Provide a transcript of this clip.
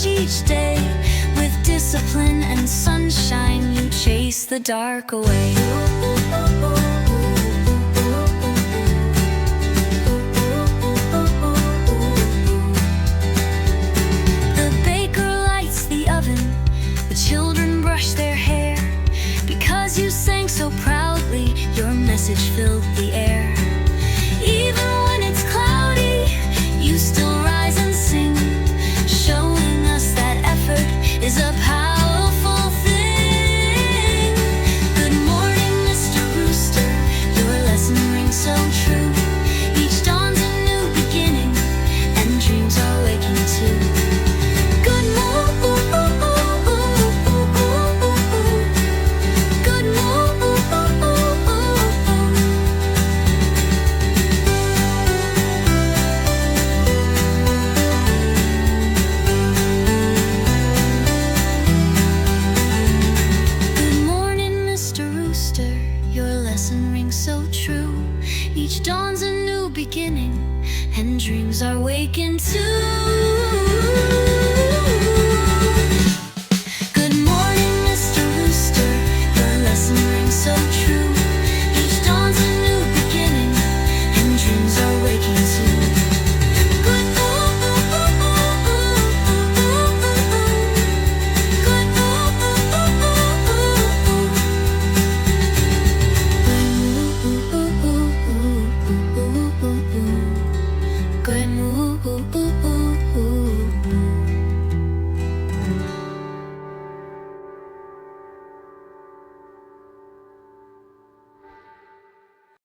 fresh each day. With discipline and sunshine, you chase the dark away. The baker lights the oven, the children brush their hair. Because you sang so proudly, your message filled the air. Even when it's cloudy, you still rise and sing, showing us that effort is a powerful thing. Good morning, Mr. Rooster, your lesson rings so true. Each dawn's a new beginning, and dreams are waking too. Good morning. Good morning, Mr. Rooster, your lesson rings so true. Each dawn's a new beginning, and dreams are waking too. Good morning, Mr. Rooster, your lesson rings so true. Each dawn's a new beginning, and dreams are waking too. Good Good